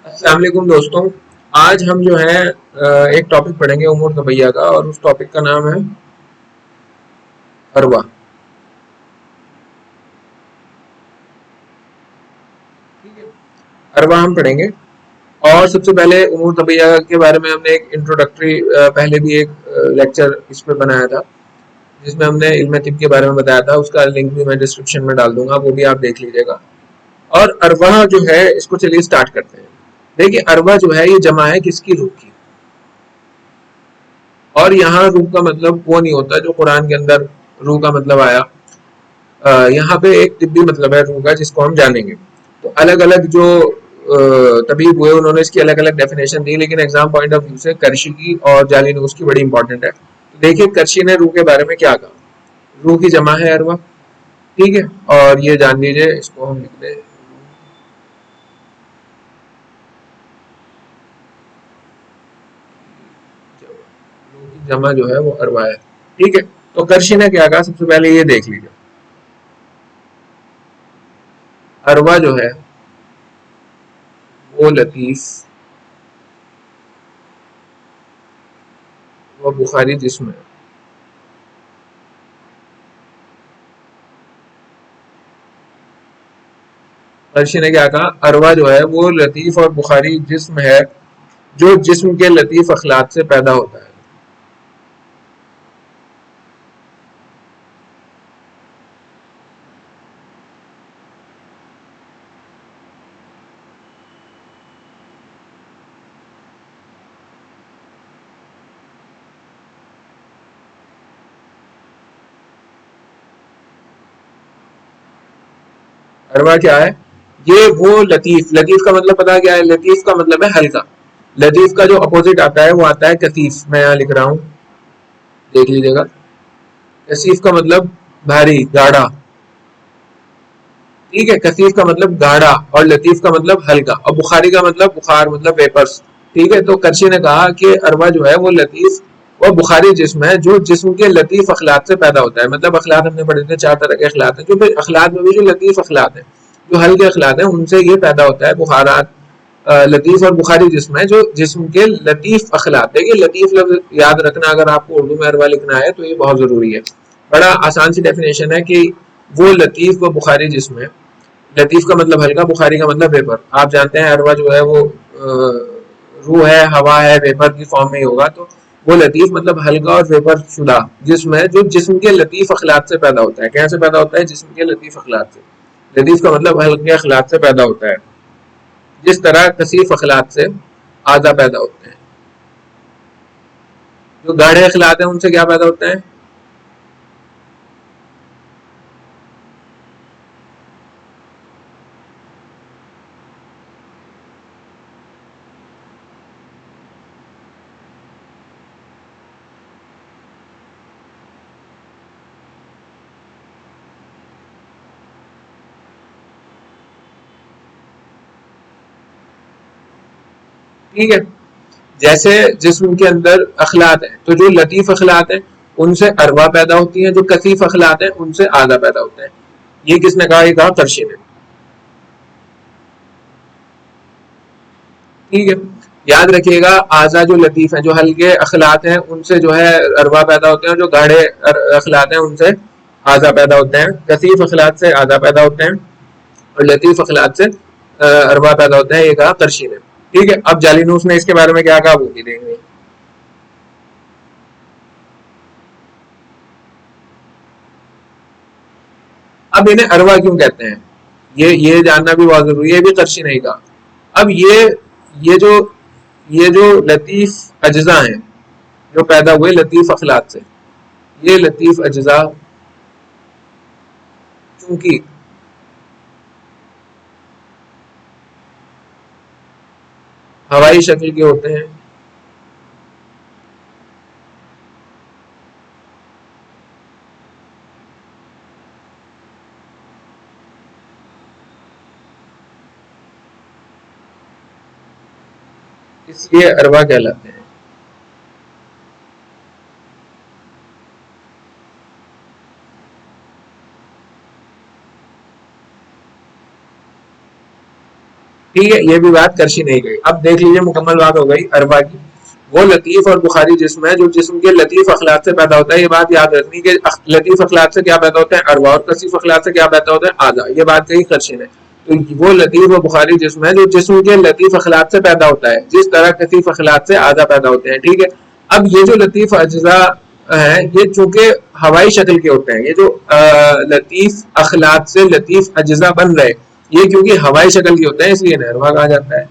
अस्सलाम वालेकुम दोस्तों। आज हम जो है एक टॉपिक पढ़ेंगे उमर तबैया का, और उस टॉपिक का नाम है अरवा। ठीक है, अरवा हम पढ़ेंगे। और सबसे पहले उमर तबैया के बारे में हमने एक इंट्रोडक्टरी पहले भी एक लेक्चर इस पे बनाया था, जिसमें हमने इल्म तिब के बारे में बताया था। उसका लिंक भी मैं डिस्क्रिप्शन में डाल दूंगा, वो भी आप देख लीजिएगा। और अरवा जो है, इसको चलिए स्टार्ट करते हैं। देखिए, अरवा जो है ये जमा है किसकी? रूह की। और यहाँ रूह का मतलब वो नहीं होता जो कुरान के अंदर रूह का मतलब आया। यहाँ पे एक तिब्बी मतलब है रूह का, जिसको हम जानेंगे। तो अलग अलग जो तबीब हुए, उन्होंने इसकी अलग अलग डेफिनेशन दी, लेकिन एग्जाम पॉइंट ऑफ व्यू से करशी की और जालिनूस की बड़ी इंपॉर्टेंट है। तो देखिए करशी ने रूह के बारे में क्या कहा। रूह की जमा है अरवा। ठीक है, और ये जान लीजिए, इसको हम लिख दें। रूह की जमा जो है वो अरवा है। ठीक है, तो करशी ने क्या कहा, सबसे पहले ये देख लीजिए। अरवा जो है वो लतीफ व बुखारी जिस्म है। अर्शी ने क्या कहा, अरवा जो है वो लतीफ़ और बुखारी जिस्म है, जो जिस्म के लतीफ़ अखलाक से पैदा होता है। अरवा क्या है? ये वो लतीफ़, लतीफ़ का मतलब पता क्या है? लतीफ़ का मतलब है हल्का। लतीफ़ का जो अपोजिट आता है वो आता है कसीफ़। मैं यहाँ लिख रहा हूँ, देख लीजिएगा। कसीफ़ का मतलब भारी, गाढ़ा। ठीक है, कसीफ का मतलब गाढ़ा और लतीफ का मतलब हल्का, और बुखारी का मतलब बुखार, मतलब वेपर्स। ठीक है, तो करशी ने कहा कि अरवा जो है वो लतीफ वो बुखारी जिस्म है, जो जिस्म के लतीफ अखलाक से पैदा होता है। मतलब अखलाक हमने पढ़े थे, चार तरह के अखलाक हैं, जो फिर अखलाक में भी जो लतीफ अखलाक हैं, जो हल्के अखलाक हैं, उनसे ये पैदा होता है बुखारात। लतीफ और बुखारी जिस्म है जो जिस्म के लतीफ अखलाक। देखिए, लतीफ लफ्ज याद रखना, अगर आपको उर्दू में अरवा लिखना है तो ये बहुत जरूरी है। बड़ा आसान सी डेफिनेशन है कि वो लतीफ व बुखारी जिस्म है। लतीफ का मतलब हल्का, बुखारी का मतलब वेपर। आप जानते हैं अरवा जो है वो रूह है, हवा है, वेपर की फॉर्म में ही होगा। तो वो लतीफ मतलब हल्का और वेपर शुदा जिस्म है, जो जिस्म के लतीफ अखलाक से पैदा होता है। कैसे पैदा होता है? जिस्म के लतीफ अखलाक से। लतीफ का मतलब हल्के अखलाक से पैदा होता है, जिस तरह कसीफ अखलाक से आजा पैदा होते हैं। जो गाढ़े अखलाक हैं उनसे क्या पैदा होता है? ठीक है, जैसे जिस्म के अंदर अखलात है, तो जो लतीफ अखलात है उनसे अरवा पैदा होती है, जो कसीफ अखलात है उनसे आधा पैदा होता है। ये किसने कहा? ये कहा करशी ने। ठीक है, याद रखिएगा, आजा जो लतीफ है, जो हल्के अखलात हैं, उनसे जो है अरवा पैदा होते हैं, और जो गाढ़े अखलात हैं उनसे आजा पैदा होते हैं। कसीफ अखलात से आजा पैदा होते हैं, और लतीफ अखलात से अरवा पैदा होते हैं। ये कहा करशी ने। ठीक है, अब जालिनूस ने इसके बारे में क्या कहा वो भी देंगे। अब इन्हें अरवा क्यों कहते हैं, ये जानना भी बहुत जरूरी है। ये भी करशी नहीं कहा। अब ये जो ये जो लतीफ अज्जा हैं, जो पैदा हुए लतीफ अखलाक से, ये लतीफ अज्जा चूंकि हवाई शक्ल के होते हैं, इसलिए अरवा कहलाते हैं। ठीक है, ये भी बात करशी नहीं गई। अब देख लीजिए, मुकम्मल बात हो गई अरबा की। वो लतीफ और बुखारी जिस्म है जो जिस्म के लतीफ अखलाक से पैदा होता है। ये बात याद रखनी कि लतीफ अखलाक से क्या पैदा होता है, अरबा, और कसीफ अखलाक से क्या पैदा होता है, आजा। ये बात कही खर्शी ने। तो वो लतीफ और बुखारी जिस्म है जो जिस्म के लतीफ अखलाक से पैदा होता है, जिस तरह कसीफ अखलाक से आजा पैदा होते हैं। ठीक है, अब ये जो लतीफ अज्जा है, ये चूंकि हवाई शक्ल के होते हैं, ये जो लतीफ अखलाक से लतीफ अज्जा बन रहे, ये क्योंकि हवाई शक्ल के होते हैं, इसलिए नहरवा कहा जाता है।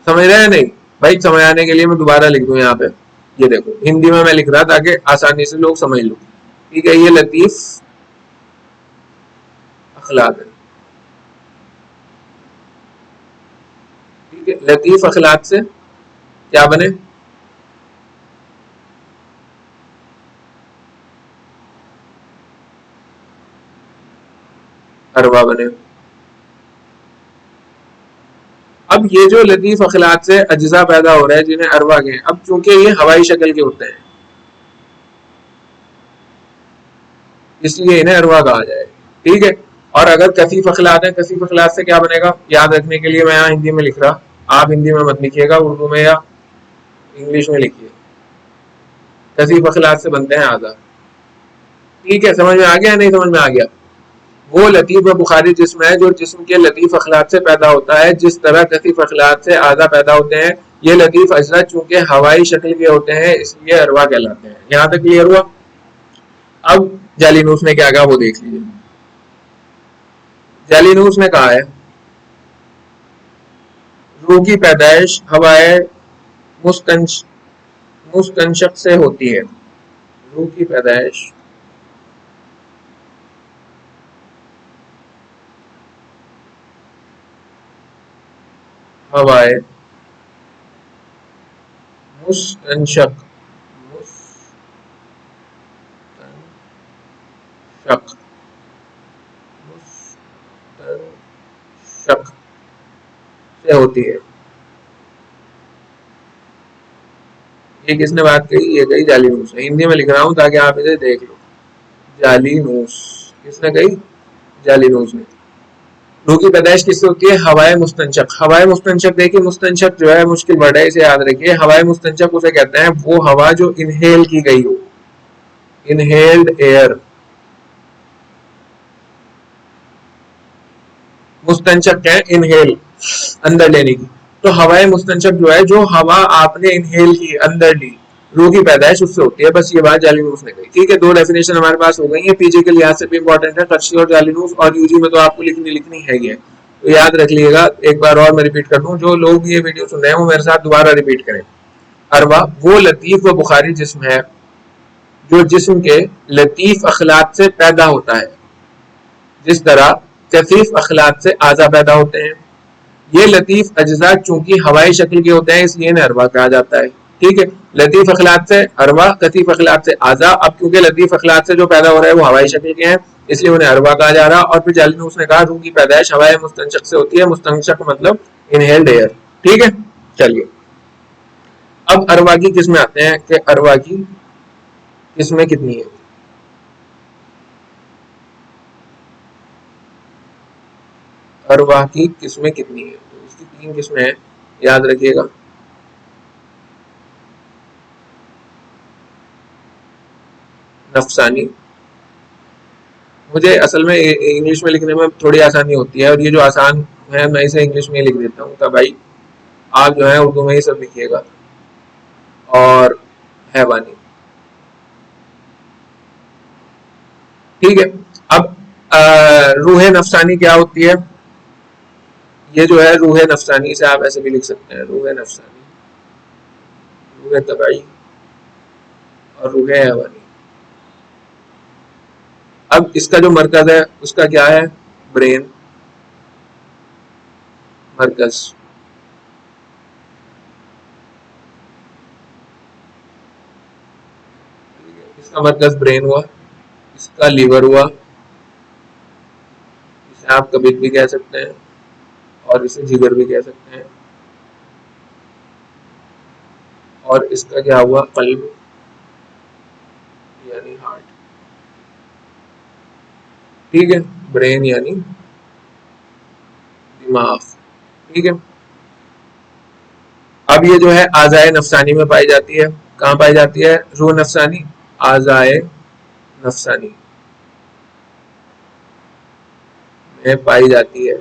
समझ रहे हैं नहीं भाई? समझ आने के लिए मैं दोबारा लिख दूं यहाँ पे। ये देखो, हिंदी में मैं लिख रहा ताकि आसानी से लोग समझ लो। ठीक है, ये लतीफ अखलाक है। ठीक है, लतीफ अखलाक से क्या बने, अरवा बने। अब ये जो लतीफ अखलाक से अज्जा पैदा हो रहा है जिन्हें अरवा के, अब चूंकि ये हवाई शक्ल के होते हैं, इसलिए इन्हें अरवा कहा जाए। ठीक है, और अगर कसीफ अखलाक है, कसीफ अखलाक से क्या बनेगा, याद रखने के लिए मैं यहाँ हिंदी में लिख रहा, आप हिंदी में मत लिखिएगा, उर्दू में या इंग्लिश में लिखिए। कसीफ अखलाक से बनते हैं आजा। ठीक है, समझ में आ गया, नहीं समझ में आ गया? वो लतीफ व बुखारी जिस्म है जो जिस्म के लतीफ अखलाक से पैदा होता है, जिस तरह कसीफ अखलाक से आजा पैदा होते हैं। ये लतीफ अजला चूंकि हवाई शक्ल के होते हैं, इसलिए अरवा कहलाते हैं। यहाँ तक क्लियर हुआ? अब जालिनूस ने क्या कहा वो देख लीजिए। जालिनूस ने कहा है, रूह की पैदाइश हवाए मुस्तंश मुस्तंशक से होती है। रूह की पैदाइश हवाए मुस्तंशक मुस्तंशक मुस्तंशक से होती है। ये किसने बात कही? ये कही जालिनूस ने। हिंदी में लिख रहा हूं ताकि आप इसे देख लो। जालिनूस किसने कही? जालिनूस ने। रूह की पैदाइश किससे होती है? हवाए मुस्तंशक। हवाए मुस्तंशक, देखिए मुस्तंशक जो है मुश्किल वर्ड है, इसे याद रखिए। हवाए मुस्तंशक उसे कहते हैं वो हवा जो इनहेल की गई हो, इनहेल्ड एयर। मुस्तंशक है इनहेल, अंदर लेने की। तो हवाए मुस्तंशक जो है, जो हवा आपने इनहेल की, अंदर ली, रूह की पैदाइश उससे होती है। बस ये बात जालिनूस ने कही। ठीक है, दो डेफिनेशन हमारे पास हो गई है। पीजे के लिहाज से भी इंपॉर्टेंट है, खर्ची और जालिनूस, और यूजी में तो आपको लिखनी है ही। तो याद रख लीजिएगा। एक बार और मैं रिपीट कर दूं, जो लोग ये वीडियो सुन रहे हैं वो मेरे साथ दोबारा रिपीट करें। अरवा वो लतीफ व बुखारी जिस्म है जो जिस्म के लतीफ अखलाक से पैदा होता है, जिस तरह कसीफ अखलाक से आजा पैदा होते हैं। ये लतीफ अज्जा चूंकि हवाई शक्ल के होते हैं, इसलिए इन्हें अरवा कहा जाता है। ठीक है, लतीफ अखलाक से अरवा, कसीफ अखलाक से आजा। अब क्योंकि लतीफ अखलाक से जो पैदा हो रहा है वो हवाई शक्ल के हैं, इसलिए उन्हें अरवा कहा जा रहा। और फिर जालिनूस ने कहा रूह की पैदाइश हवाई मुस्तंशक से होती है। मुस्तंशक मतलब इनहेल्ड एयर। ठीक है, चलिए अब अरवा की किस्में आते हैं कि अरवा की किस्में कितनी है। अरवा की किस्में कितनी है? तो इसकी तीन किस्में हैं, याद रखिएगा। नफसानी, मुझे असल में इंग्लिश में लिखने में थोड़ी आसानी होती है, और ये जो आसान है मैं इसे इंग्लिश में ही लिख देता हूँ। तो भाई आप जो है उर्दू में ही सब लिखिएगा। और हैवानी। ठीक है, अब रूह नफसानी क्या होती है? ये जो है रूह नफसानी, से आप ऐसे भी लिख सकते हैं, रूह नफसानी, रूह तबाई और रूह हैवानी। अब इसका जो मरकज है उसका क्या है? ब्रेन, मरकज। इसका मरकज ब्रेन हुआ, इसका लीवर हुआ, इसे आप कबीर भी कह सकते हैं और इसे जिगर भी कह सकते हैं। और इसका क्या हुआ? कल्ब यानी हार्ट। ठीक है, ब्रेन यानी दिमाग। ठीक है। अब ये जो है आज़ाए नफसानी में पाई जाती है। कहाँ पाई जाती है? रूह नफसानी, आज़ाए नफसानी में पाई जाती है।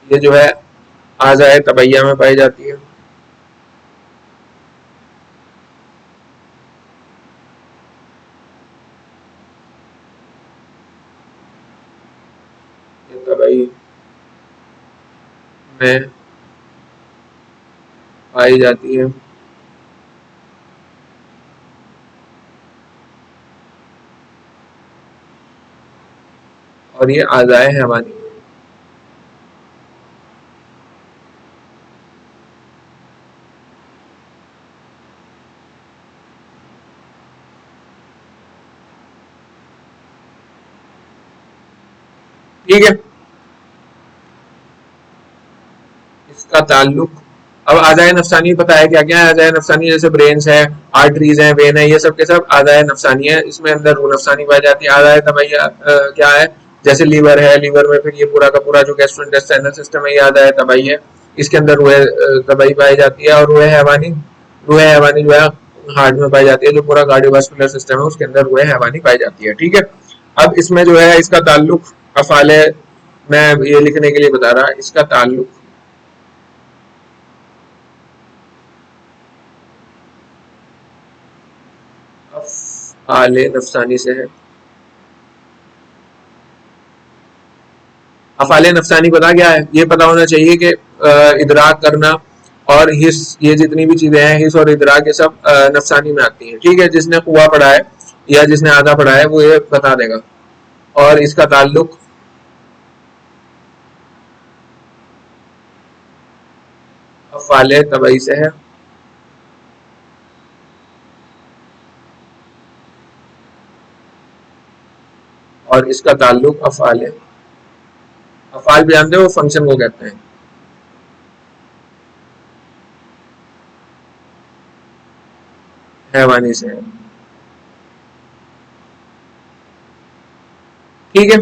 ये जो है आज़ाए तबैया में पाई जाती है। ये तबई में पाई जाती है। और ये आज़ाए हैवानी। ठीक है। इसका ताल्लुक, अब आज़ाए नफसानी पता है क्या क्या है? आज़ाए नफसानी जैसे ब्रेन्स है, आर्टरीज है, वेन है, ये सब के सब आज़ाए नफसानी है। इसमें अंदर रूह नफसानी पाई जाती है। आज़ाए तबैया क्या है? जैसे लीवर है, लीवर में फिर ये पूरा का पूरा जो गैस्ट्रोइंटेस्टाइनल सिस्टम है, ये आज़ाए तबई है। इसके अंदर रूह तबई पाई जाती है। और रूह हैवानी जो है हार्ट में पाई जाती है, जो पूरा कार्डियोवास्कुलर सिस्टम है उसके अंदर रूह हैवानी पाई जाती है। ठीक है। अब इसमें जो है इसका ताल्लुक अफ़ाले, मैं ये लिखने के लिए बता रहा, इसका ताल्लुक अफ़ाले नफसानी से है। अफ़ाले नफसानी पता क्या है? ये पता होना चाहिए कि इदराक करना और हिस, ये जितनी भी चीजें हैं, हिस और इदराक, ये सब नफसानी में आती हैं। ठीक है। जिसने कुआ पढ़ा है या जिसने आधा पढ़ा है वो ये बता देगा। और इसका ताल्लुक अफ़ाले तबई से है। और इसका ताल्लुक अफ़ाले, अफ़ाल भी जानते हो, वो फंक्शन को कहते हैं, हैवानी से है। ठीक है।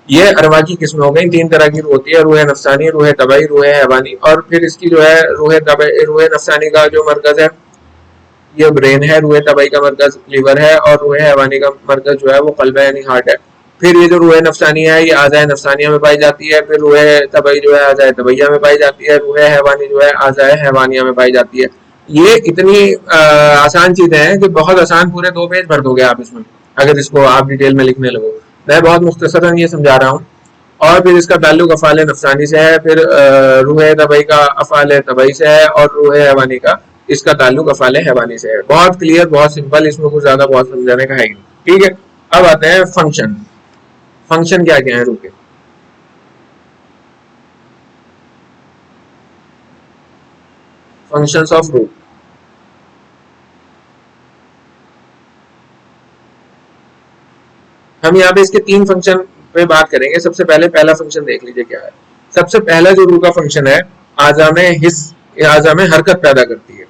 ये अरवा की किस्में हो गई। तीन तरह की रूह होती है, रूह नफसानी, रूह तबई, रूह हैवानी। और फिर इसकी जो है रूह तबई, रूह नफसानी का जो मरकज है ये ब्रेन है, रूह तबई का मरकज लीवर है, और रूह हैवानी का मरकज जो है वो कल्ब है, यानी हार्ट है। फिर ये जो रूह नफसानी है ये आज़ाए नफसानिया में पाई जाती है। फिर रूह तबई जो है आज़ाए तबैया में पाई जाती है। रूह हैवानी जो है आज़ाए हैवानिया में पाई जाती है। ये इतनी आसान चीजें हैं कि बहुत आसान, पूरे 2 पेज भर दोगे आप इसमें अगर इसको आप डिटेल में लिखने लगो। मैं बहुत मुख्तसरन ये समझा रहा हूँ। और फिर इसका ताल्लुक अफ़ाल नफसानी से है। फिर रूह तबई का अफ़ाल तबई से है। और रूह हैवानी का इसका ताल्लुक अफ़ाल हैवानी से है। बहुत क्लियर, बहुत सिंपल, इसमें कुछ ज्यादा बहुत समझाने का है ही नहीं। ठीक है। अब आते हैं फंक्शन। फंक्शन क्या क्या है रूह के? फंक्शंस ऑफ रूह। हम यहाँ पे इसके 3 फंक्शन पे बात करेंगे। सबसे पहले पहला फंक्शन देख लीजिए क्या है। सबसे पहला जो रूह का फंक्शन है, आज़ा में हिस, आज़ा में हरकत पैदा करती है।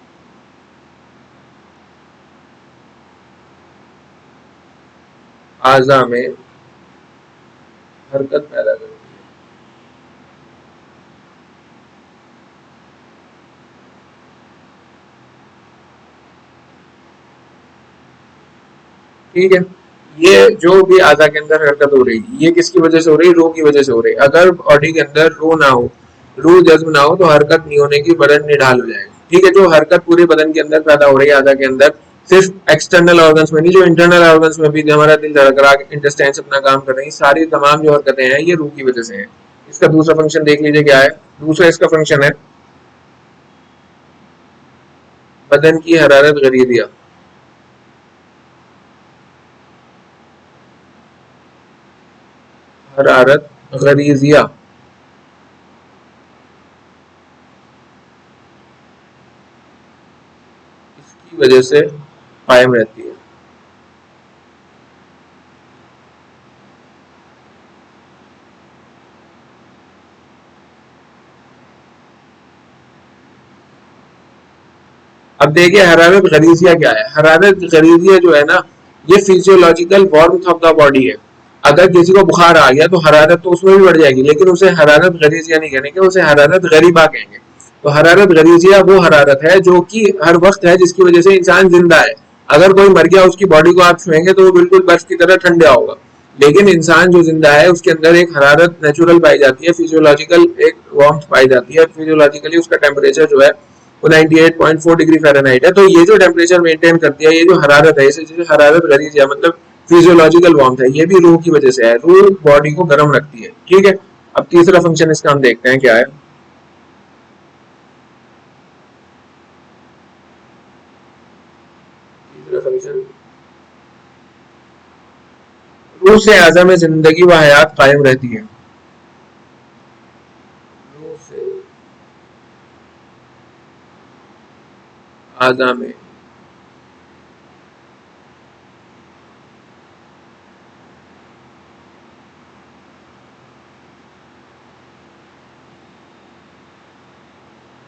आज़ा में हरकत पैदा करती है। ठीक है। ये जो भी आज़ा के अंदर हरकत हो रही है, ये किसकी वजह से हो रही है? रूह की वजह से हो रही है। अगर बॉडी के अंदर रूह ना हो, रूह जज्ब ना हो, तो हरकत नहीं होने की, बदन निढाल हो जाएगा। ठीक है। जो हरकत पूरे बदन के अंदर पैदा हो रही है आज़ा के अंदर, सिर्फ एक्सटर्नल ऑर्गन्स में नहीं, जो इंटरनल ऑर्गन्स में भी, जो हमारा दिल धड़क रहा है, इंटेस्टाइन्स अपना काम कर रही है, सारी तमाम जो हरकतें हैं ये रूह की वजह से हैं। इसका दूसरा फंक्शन देख लीजिए क्या है। दूसरा इसका फंक्शन है बदन की हरारत गरीदिया। हरारत गरीजिया इसकी वजह से कायम रहती है। अब देखिए हरारत गरीजिया क्या है। हरारत गरीजिया जो है ना, ये physiological warmth of the body है। अगर किसी को बुखार आ गया तो हरारत तो उसमें भी बढ़ जाएगी, लेकिन उसे हरारत गरीजिया नहीं कहेंगे, उसे हरारत गरीबा कहेंगे। तो हरारत गरीजिया वो हरारत है जो कि हर वक्त है, जिसकी वजह से इंसान जिंदा है। अगर कोई मर गया उसकी बॉडी को आप छुएंगे तो वो बिल्कुल बर्फ की तरह ठंडा होगा, लेकिन इंसान जो जिंदा है उसके अंदर एक हरारत नेचुरल पाई जाती है, फिजियोलॉजिकल एक वार्मथ पाई जाती है, फिजियोलॉजिकली उसका टेम्परेचर जो है वो 98.4 डिग्री फ़ारेनहाइट है। तो ये जो टेम्परेचर मेंटेन करती है, ये जो हरारत है, इसे जो हरारत गरीजिया मतलब फिजियोलॉजिकल वार्मथ है, ये भी रूह की वजह से है। रूह बॉडी को गर्म रखती है। ठीक है, अब तीसरा फंक्शन इसका हम देखते हैं क्या है। तीसरा फंक्शन, रूह से आज़ा में जिंदगी व हयात कायम रहती है। रूह से आज़ा में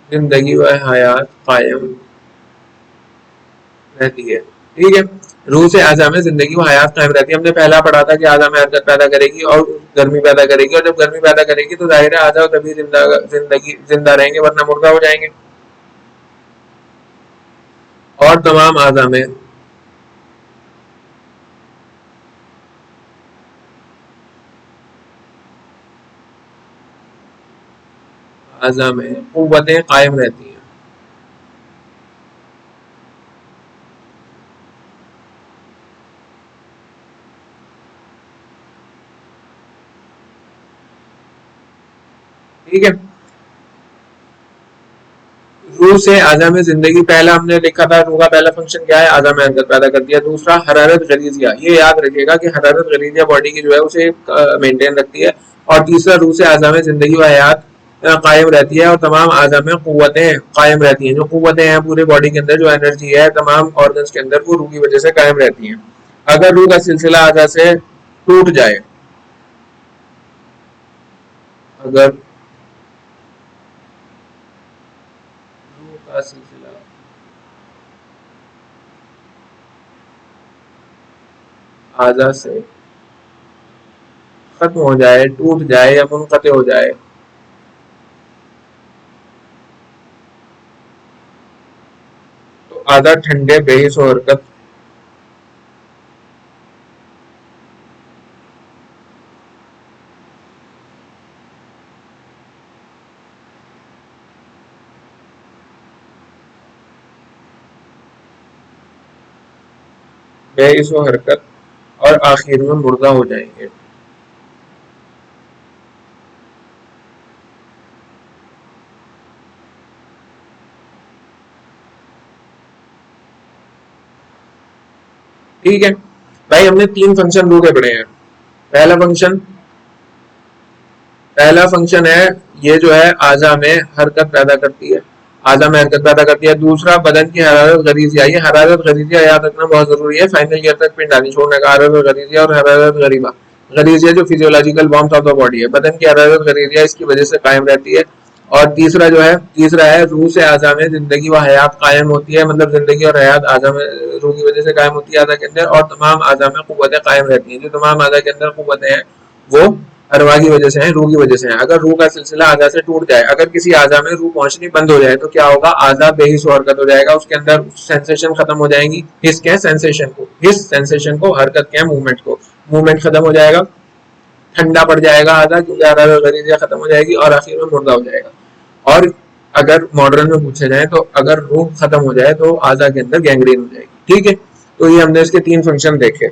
जिंदगी व हयात कायम रहती है। ठीक है, रूह से आज़ा में जिंदगी व हयात कायम रहती है। हमने पहला पढ़ा था कि आज़ा में हरकत पैदा करेगी और गर्मी पैदा करेगी, और जब गर्मी पैदा करेगी तो जाहिर है आज़ा तभी जिंदा रहेंगे, वरना मुर्दा हो जाएंगे। और तमाम आज़ा में कुव्वतें कायम रहती हैं। ठीक है, रूह से आज़ा में जिंदगी, पहला हमने लिखा था रूह का पहला फंक्शन क्या है, आज़ा में हरकत पैदा करती है। दूसरा हरारत गलीजिया, ये याद रखिएगा कि हरारत गलीजिया बॉडी की जो है उसे मेंटेन रखती है। और तीसरा रूह से आज़ा में जिंदगी व हयात कायम रहती है, और तमाम आज़ा में कुव्वतें कायम रहती हैं। जो कुव्वतें हैं पूरे बॉडी के अंदर, जो एनर्जी है तमाम ऑर्गन्स के अंदर, वो रूह की वजह से कायम रहती हैं। अगर रूह का सिलसिला आज़ा से टूट जाए, अगर रूह का सिलसिला आज़ा से खत्म हो जाए, टूट जाए या मुनक़ते हो जाए, तो आधा ठंडे बेहिस और हरकत, बेहिस और हरकत, और आखिर में मुर्दा हो जाएंगे। ठीक है भाई, हमने तीन फंक्शन रूह के पढ़े हैं। पहला फंक्शन पहला फंक्शन है, ये जो है आज़ा में हरकत पैदा करती है, आज़ा में हरकत पैदा करती है। दूसरा बदन की हरारत गरीजिया, ये हरारत गरीजिया याद रखना बहुत जरूरी है फाइनल ईयर तक पिंड नहीं छोड़ने का। हरारत गरीजिया और हरारत गरीबा, गरीजिया जो physiological warmth of the body है, बदन की हरारत गरीजिया इसकी वजह से कायम रहती है। और तीसरा है रूह से आज़ा में जिंदगी व हयात कायम होती है, मतलब जिंदगी और हयात आज़ा में रूह की वजह से कायम होती है आज़ा के अंदर, और तमाम आज़ा में कुव्वतें कायम रहती हैं। जो तमाम आज़ा के अंदर कुव्वतें हैं वो अरवा की वजह से है, रूह की वजह से है। अगर रूह का सिलसिला आज़ा से टूट जाए, अगर किसी आज़ा में रूह पहुंचनी बंद हो जाए, तो क्या होगा, आज़ा बेहिस हरकत हो जाएगा, उसके अंदर सेंसेशन खत्म हो जाएंगी। हिस क्या है, सेंसेशन को, हरकत क्या है, मूवमेंट खत्म हो जाएगा, ठंडा पड़ जाएगा आधा, क्योंकि हरारत गरीजिया खत्म हो जाएगी, और आखिर में मुर्दा हो जाएगा। और अगर मॉडर्न में पूछा जाए तो अगर रूह खत्म हो जाए तो आजा के अंदर गैंग्रीन हो जाएगी। ठीक है, तो ये हमने इसके तीन फंक्शन देखे।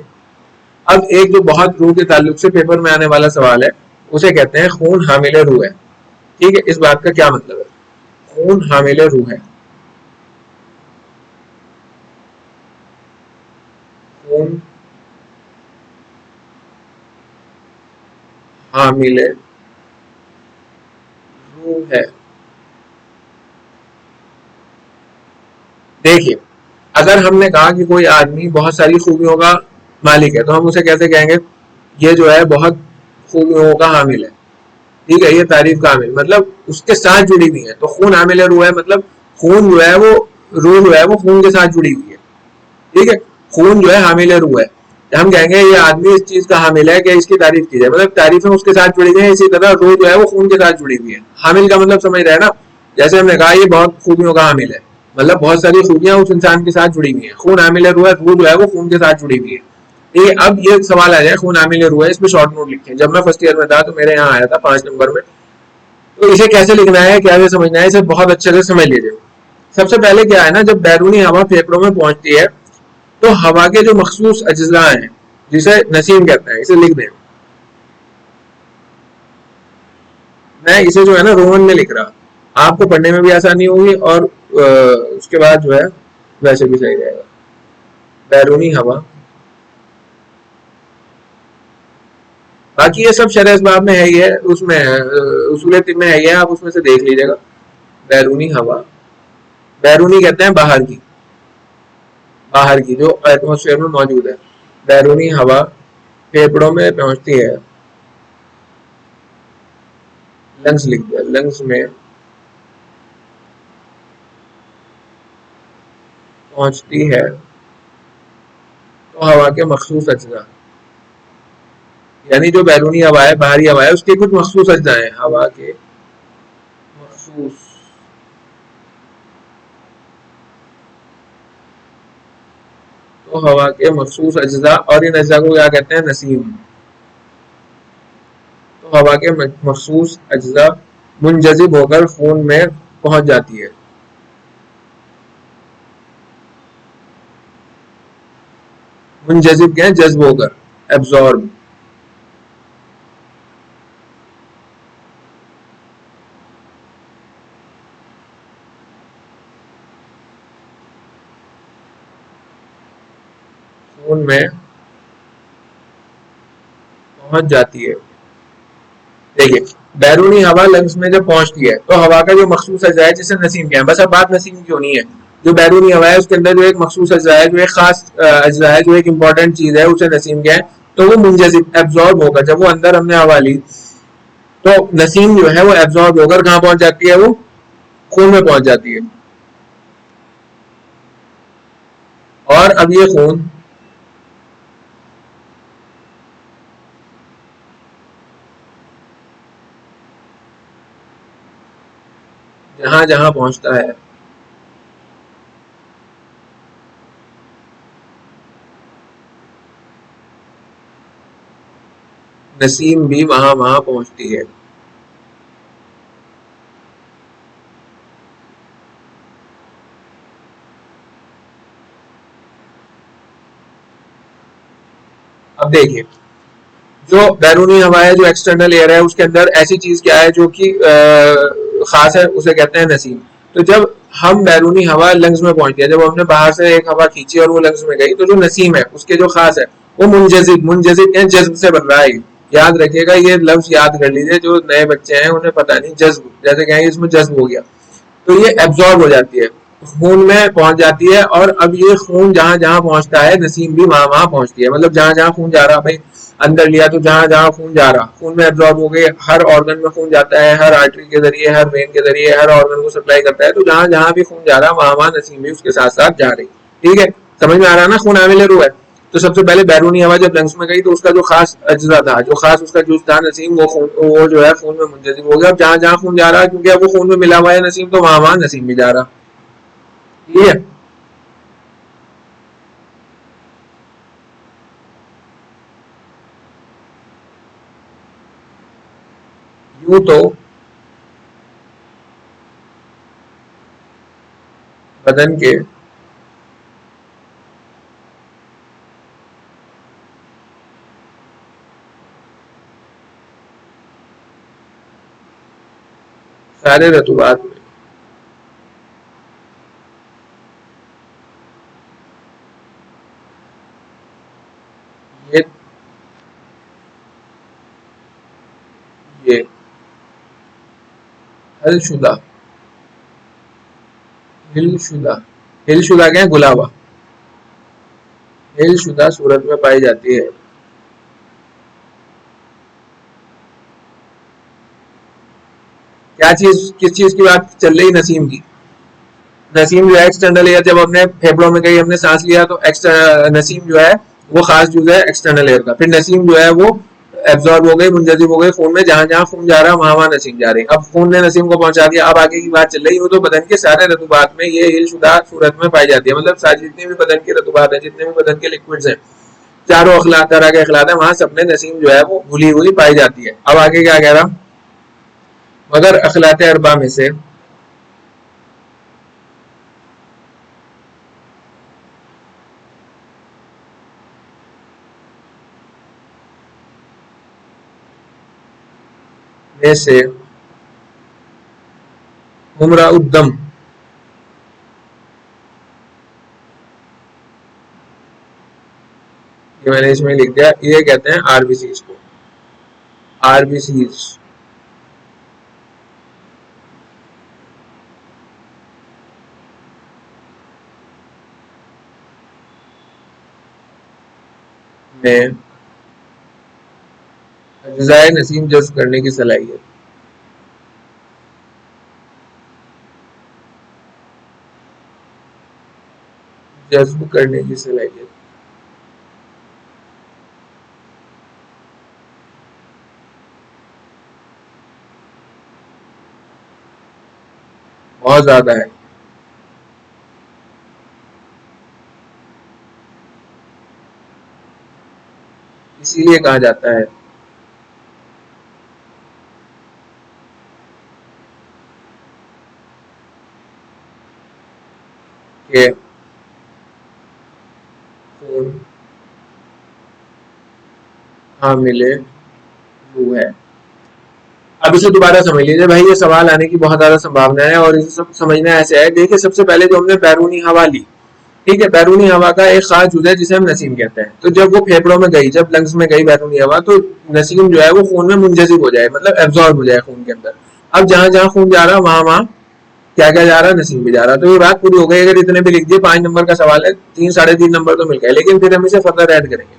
अब एक जो बहुत रूह के ताल्लुक से पेपर में आने वाला सवाल है, उसे कहते हैं खून हामिले रूह है। ठीक है, इस बात का क्या मतलब है, खून हामिले रूह है। खून हामिले रूह है। देखिए, अगर हमने कहा कि कोई आदमी बहुत सारी खूबियों का मालिक है, तो हम उसे कैसे कहेंगे, ये जो है बहुत खूबियों का हामिल है। ठीक है, ये तारीफ का हामिल मतलब उसके साथ जुड़ी हुई है। तो खून हामिल रूह है मतलब खून जो है वो, रूह जो है वो खून के साथ जुड़ी हुई है। ठीक है, खून जो है हामिल रूह है। हम कहेंगे ये आदमी इस चीज का हामिल है कि इसकी तारीफ की जाए, मतलब तारीफें उसके साथ जुड़ी हुई है। इसी तरह रूह जो है वो खून के साथ जुड़ी हुई है। हामिल का मतलब समझ रहे हैं ना, जैसे हमने कहा ये बहुत खूबियों का हामिल है, मतलब बहुत सारी खूबियां उस इंसान के साथ जुड़ी हुई है। खून हामिल रूह है, रूह जो है वो खून के साथ जुड़ी हुई है। ठीक है, अब ये सवाल आ जाए खून हामिल रूह है, इसमें शॉर्ट नोट लिखें। जब मैं फर्स्ट ईयर में था तो मेरे यहाँ आया था 5 नंबर में, तो इसे कैसे लिखना है, कैसे समझना है, इसे बहुत अच्छे से समझ लीजिए। सबसे पहले क्या है ना, जब बैरूनी हवा फेफड़ों में पहुंचती है तो हवा के जो मखसूस अज्जा हैं जिसे नसीम कहते हैं, इसे लिख दें। मैं इसे जो है ना रोमन में लिख रहा, आपको पढ़ने में भी आसानी होगी और उसके बाद जो है वैसे भी सही रहेगा। बैरूनी हवा, बाकी ये सब शरह इसबाब में है, ही है उसमें उसूल तिब में है, ही है, आप उसमें से देख लीजिएगा। बैरूनी हवा, बैरूनी कहते हैं बाहर की, बाहर की जो एटमोसफेयर में मौजूद है। बैरूनी हवा फेफड़ों में पहुंचती है, लंग्स लिख दिया, लंग्स में पहुंचती है तो हवा के मखसूस अज्जा, यानी जो बैरूनी हवा है, बाहरी हवा है, उसके कुछ मखसूस अज्जा हैं। हवा के मखसूस, तो हवा के मखसूस अज्जा, और इन अज्जा को क्या कहते हैं, नसीम। तो हवा के मखसूस अज्जा मुंजज़िब होकर खून में पहुंच जाती है। मुंजज़िब क्या है, जज्ब होकर, एब्जॉर्ब। खून में पहुंच जाती है। देखिए, बैरूनी हवा लंग्स में जब पहुंचती है तो हवा का जो मखसूस अज्जा है जिसे नसीम क्या है, बस अब बात नसीम की होनी है। जो बैरूनी हवा है उसके अंदर जो एक मखसूस अज्जा है, जो एक खास अज्जा है, जो एक इंपॉर्टेंट चीज है, उसे नसीम क्या है, तो वो मुंजज़िब एब्जॉर्ब होकर, जब वो अंदर हमने हवा ली तो नसीम जो है वो एब्जॉर्ब होकर कहाँ पहुंच जाती है, वो खून में पहुंच जाती है। और अब ये खून जहां जहां पहुंचता है, नसीम भी वहां वहां पहुंचती है। अब देखिए, जो बैरूनी हवा है, जो एक्सटर्नल एयर है, उसके अंदर ऐसी चीज क्या है जो कि खास है, उसे कहते हैं नसीम। तो जब हम बैरूनी हवा लंग्स में पहुंचती है, जब हमने बाहर से एक हवा खींची और वो लंग्स में गई, तो जो नसीम है उसके जो खास है वो मुंजज़िब, मुंजज़िब क्या, जज्ब से बन रहा है। याद रखिएगा, ये लफ्ज याद कर लीजिए, जो नए बच्चे हैं उन्हें पता नहीं, जज्ब जैसे क्या है, इसमें जज्ब हो गया, तो ये एब्जॉर्ब हो जाती है, खून में पहुंच जाती है। और अब ये खून जहां जहां पहुंचता है, नसीम भी वहां वहां पहुंचती है, मतलब जहां जहां खून जा रहा भाई, अंदर लिया तो जहां जहां खून जा रहा, खून में एब्जॉर्ब हो गए, हर ऑर्गन में खून जाता है, हर आर्टरी के जरिए, हर वेन के जरिए, हर ऑर्गन को सप्लाई करता है, तो जहां जहां भी खून जा रहा वहां वहां नसीम भी उसके साथ साथ जा रही। ठीक है, समझ में आ रहा है ना, खून हामिल रूह है। तो सबसे पहले बैरूनी हवा जब लंग्स में गई तो उसका जो खास अज्जा था, जो खास उसका जुज था नसीम, वो खून, वो जो है खून में मुंजज़िब हो गया। अब जहां जहां खून जा रहा है, क्योंकि अब वो खून में मिला हुआ है नसीम, तो वहां वहां नसीम भी जा रहा। ठीक है, यूं तो बदन के सारे रतुबात में ये ये हलशुदा, हिलशुदा, हिलशुदा क्या है, गुलाबा, हिलशुदा सूरत में पाई जाती है। क्या चीज, किस चीज की बात चल रही, नसीम की। नसीम जो है एक्सटर्नल एयर, जब हमने फेफड़ों में गई, हमने सांस लिया, तो नसीम जो है वो खास जुज है एक्सटर्नल एयर का। फिर नसीम जो है वो एब्जॉर्ब हो गई, मुंजजिब हो गई खून में, जहां जहां खून जा रहा है वहां वहां नसीम जा रही। अब खून ने नसीम को पहुंचा दिया। अब आगे की बात चल रही है, तो बदन के सारे रतुबात में ये हिलशुदा सूरत में पाई जाती है, मतलब सारी जितनी भी बदन की रतुबात है, जितने भी बदन के लिक्विड्स हैं, चारों अखलात तरह के अखलात है, वहां सब में नसीम जो है वो घुली हुई पाई जाती है। अब आगे क्या कह रहा, मगर अखलात अरबा में से उम्रा उद्दम, ये मैंने इसमें लिख दिया, ये कहते हैं आरबीसीज को, आरबीसीज में अज्जाए नसीम जज्ब करने की सलाहियत, जज्ब करने की सलाहियत। बहुत ज्यादा है, इसीलिए कहा जाता है कि खून हामिले रूह है। अब इसे दोबारा समझ लीजिए भाई, ये सवाल आने की बहुत ज्यादा संभावना है, और इसे सब समझना ऐसे है। देखिए, सबसे पहले जो हमने बैरूनी हवा ली, ठीक है, बैरूनी हवा का एक खास जुज है जिसे हम नसीम कहते हैं। तो जब वो फेफड़ों में गई, जब लंग्स में गई बैरूनी हवा, तो नसीम जो है वो खून में मुंजजिब हो जाए, मतलब एब्जॉर्ब हो जाए खून के अंदर। अब जहां जहां खून जा रहा है वहां वहां क्या क्या जा रहा है, नसीम भी जा रहा है। तो ये बात पूरी हो गई। अगर इतने भी लिख दिए, 5 नंबर का सवाल है, 3 साढ़े 3 नंबर तो मिल गए, लेकिन फिर हम इसे फर्दर ऐड करेंगे।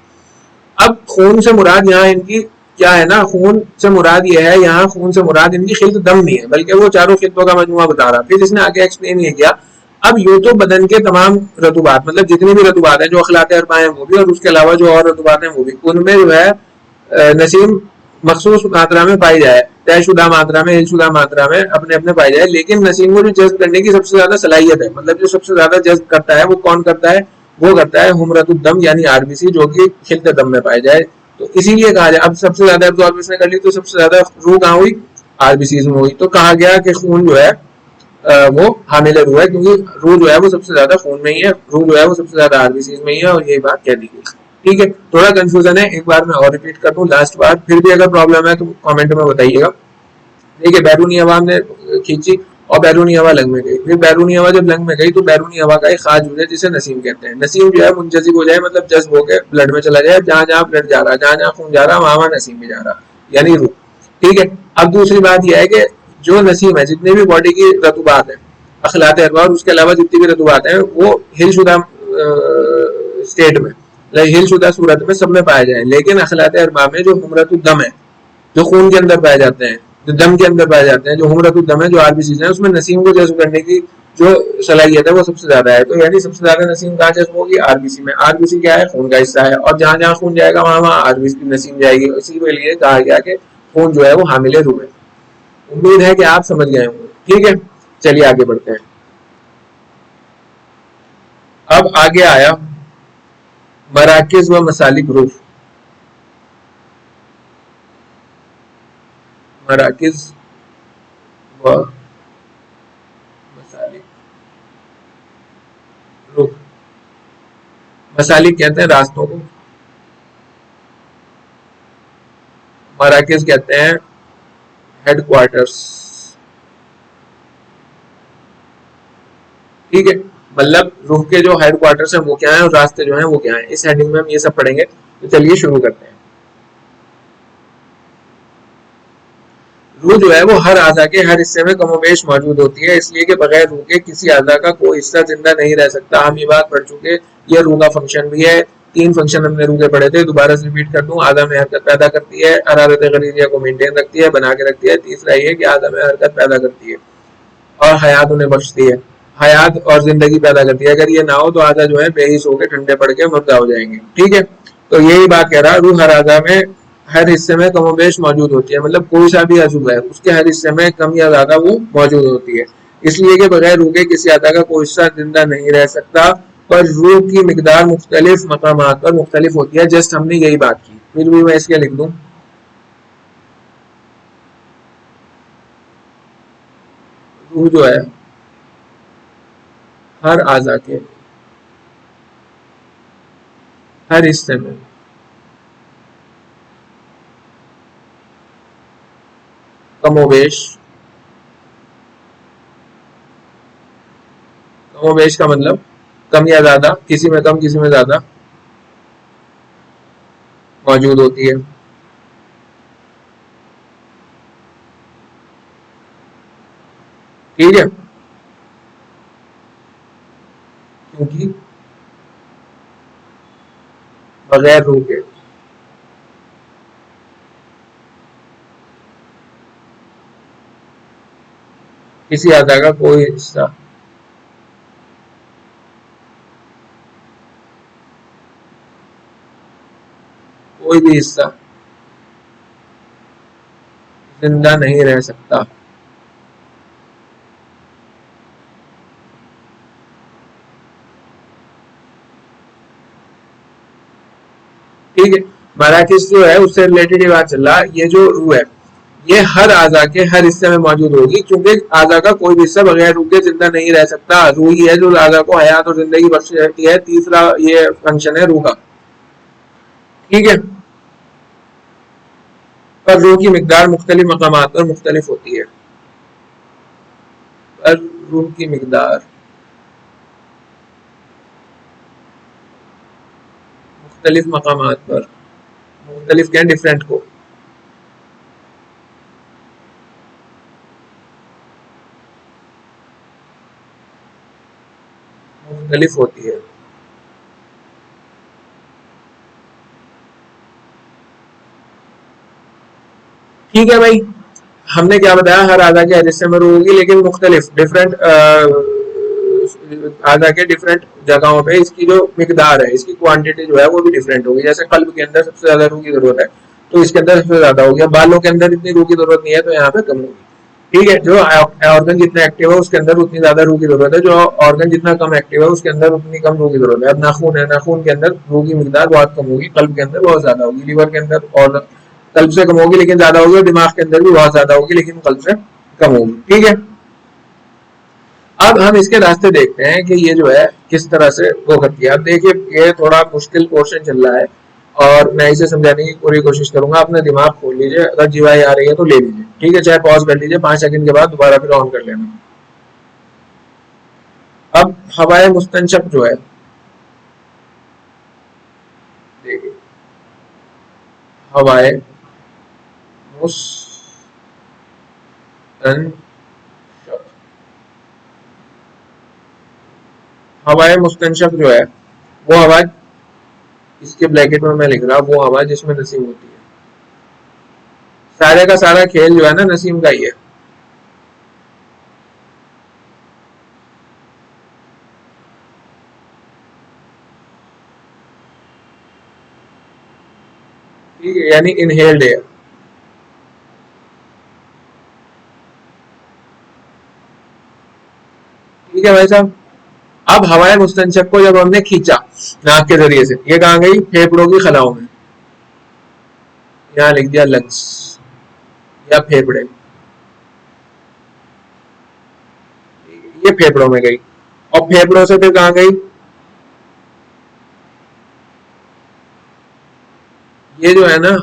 अब खून से मुराद यहाँ इनकी क्या है ना, खून से मुराद ये है, यहाँ खून से मुराद इनकी खिल्त दम नहीं है, बल्कि वो चारों खिल्तों का मजमुआ बता रहा। फिर इसने आगे एक्सप्लेन ये किया, अब यूं तो बदन के तमाम रतुबात, मतलब जितनी भी रतुबात है, जो अखलात अरबा है वो भी, और उसके अलावा जो और रतुबात है वो भी, उनमें जो है नसीम मखसूस मात्रा में पाई जाए, तयशुदा मात्रा में, हिलशुदा मात्रा में अपने अपने पाई जाए, लेकिन नसीम को जो जज्ब करने की सबसे ज्यादा सलाहियत है, मतलब जो सबसे ज्यादा जज्ब करता है वो कौन करता है, वो करता है हुमरतुद्दम यानी आरबीसी, जो कि खिलते दम में पाए जाए। तो इसीलिए कहा जाए, अब सबसे ज्यादा एब्जॉर्बेशन कर ली तो सबसे ज्यादा रूह कहाँ हुई, आरबीसी में हुई, तो कहा गया कि खून जो है वो हामिल रूह है, क्योंकि रूह जो है वो सबसे ज्यादा खून में ही है, रूह जो है वो सबसे ज्यादा आरबीसी में ही है, और यही बात कह दी गई। ठीक है, थोड़ा कंफ्यूजन है, एक बार मैं और रिपीट कर दूं लास्ट बार, फिर भी अगर प्रॉब्लम है तो कमेंट में बताइएगा। देखिए, बैरूनी हवा ने खींची और बैरूनी हवा लंग में गई, फिर बैरूनी हवा जब लंग में गई तो बैरूनी हवा का एक खास जुज है जिसे नसीम कहते हैं। नसीम जो है मुंजजिब हो जाए, मतलब जज्ब होकर ब्लड में चला जाए, जहां जहां ब्लड जा रहा है, जहां जहां खून जा रहा है, वहां वहां नसीम भी जा रहा, यानी रूह। ठीक है, अब दूसरी बात यह है कि जो नसीम है, जितने भी बॉडी की रतुबात है, अखलात अरबा और उसके अलावा जितनी भी रतुबात है, वो हिलशुदा स्टेट में, हिलशुदा सूरत में सब में पाया जाए, लेकिन अखलात अरबा में जो हुमरतुद्दम है, जो खून के अंदर पाए जाते हैं, जो दम के अंदर पाए जाते हैं, जो हुमरतुद्दम है, जो आरबीसी है, उसमें नसीम को जज्ब करने की जो सलाहियत है वो सबसे ज्यादा है। तो यानी सबसे ज्यादा नसीम कहाँ जज्ब होगी, आरबीसी में। आरबीसी क्या है, खून का हिस्सा है, और जहां जहां खून जाएगा वहां वहां आरबीसी नसीम जाएगी। इसी के लिए कहा गया कि खून जो है वो हामिले रूह है। उम्मीद है कि आप समझ गए होंगे। ठीक है, चलिए आगे बढ़ते हैं। अब आगे आया मराकिज व मसालिक रूफ, मराकिज व मसालिक रूफ। मसालिक कहते हैं रास्तों को, मराकिज कहते हैं हेडक्वार्टर्स। ठीक है, मतलब रूह के जो हेडक्वार्टर्स हैं वो क्या है, और रास्ते जो हैं वो क्या है, इस हेडिंग में हम ये सब पढ़ेंगे। तो चलिए शुरू करते हैं। रूह जो है वो हर आज़ा के हर हिस्से में कमोबेश मौजूद होती है, इसलिए कि बगैर रूह के किसी आज़ा का कोई हिस्सा जिंदा नहीं रह सकता। हम ये बात पढ़ चुके, ये रूह का फंक्शन भी है। 3 फंक्शन हमने रूह के पढ़े थे, दोबारा से रिपीट कर दूं। आज़ा में हरकत पैदा करती है, हरारत गरीजिया को मेंटेन रखती है, बना के रखती है। तीसरा ये कि आज़ा में हरकत पैदा करती है और हयात उन्हें बख्शती है। हयात और जिंदगी पैदा करती है। अगर ये ना हो तो आधा जो है बेहिस होकर ठंडे पड़ के मुर्दा हो जाएंगे। ठीक है, तो यही बात कह रहा, रूह हर आजा में हर हिस्से में कमोबेश मौजूद होती है, मतलब कोई सा भी अजू है उसके हर हिस्से में कम या ज्यादा वो मौजूद होती है। इसलिए कि बगैर रूह के किसी अदा का कोई हिस्सा जिंदा नहीं रह सकता, पर रूह की मिकदार मुख्तलिफ मकामात पर मुख्तलिफ होती है। जस्ट हमने यही बात की, फिर भी मैं इसके लिख दूं, रूह जो है हर आजा के हर हिस्से में कमोबेश, कमोबेश का मतलब कम या ज्यादा, किसी में कम किसी में ज्यादा मौजूद होती है। ठीक है, क्योंकि बगैर रूह के किसी अदा का कोई हिस्सा, कोई भी हिस्सा जिंदा नहीं रह सकता। ठीक है, मराकिस जो है उससे रिलेटेड ये बात चल रहा है, ये जो रूह है ये हर आजा के हर हिस्से में मौजूद होगी, क्योंकि आजा का कोई भी हिस्सा बगैर रूह के जिंदा नहीं रह सकता। रूह ही है जो आजा को हयात और जिंदगी बख्श रहती है। तीसरा ये फंक्शन है रूह का। ठीक है, पर रूह की मिकदार मुख्तलिफ मकामात पर मुख्तलिफ होती है। पर रूह की मिकदार मुख्तलिफ मकामात पर, मुख्तलिफ क्या, डिफरेंट को मुख्तलिफ होती है। ठीक है भाई, हमने क्या बताया, हर आधा के हिस्से में रूह होगी, लेकिन मुख्तलिफ डिफरेंट आधा के डिफरेंट जगहों पे इसकी जो मिकदार है, इसकी क्वांटिटी जो है वो भी डिफरेंट होगी। जैसे कल्ब के अंदर सबसे ज्यादा रूह की जरूरत है, तो इसके अंदर सबसे ज्यादा होगी। बालों के अंदर इतनी रूह की जरूरत नहीं है, तो यहाँ पे कम होगी। ठीक है, जो ऑर्गन जितना एक्टिव है उसके अंदर उतनी ज्यादा रूह की जरूरत है, जो ऑर्गन जितना कम एक्टिव है उसके अंदर उतनी कम रूह की जरूरत है। अब नाखून है, नाखून के अंदर रूह की मिकदार बहुत कम होगी, कल्ब के अंदर बहुत ज्यादा होगी, लीवर के अंदर और कल्ब से कम होगी लेकिन ज्यादा होगी, और दिमाग के अंदर भी बहुत ज्यादा होगी लेकिन कल्ब से कम होगी। ठीक है, अब हम इसके रास्ते देखते हैं कि ये जो है किस तरह से वो करती है। अब देखिए, ये थोड़ा मुश्किल पोर्शन चल रहा है और मैं इसे समझाने की पूरी कोशिश करूंगा। अपना दिमाग खोल लीजिए, अगर जीवाई आ रही है तो ले लीजिए। ठीक है, चाहे पॉज कर लीजिए, 5 सेकंड के बाद दोबारा फिर ऑन कर लेना। अब हवाए मुस्तनशक जो है, देखिए हवाए मुस्तनशक, हवाए मुस्तनशक जो है वो हवा, इसके ब्रैकेट में मैं लिख रहा, वो हवा जिसमें नसीम होती है। सारे का सारा खेल जो है ना नसीम का ही है। ठीक है, यानी इनहेल्ड एयर। ठीक है भाई साहब, अब हवाए मुस्तनशक को जब हमने खींचा नाक के जरिए से, ये कहाँ गई, फेफड़ों की खलाओं में। यहाँ लिख दिया लंग्स या फेफड़े, ये फेफड़ों में गई, और फेफड़ों से फिर कहाँ गई, ये जो है ना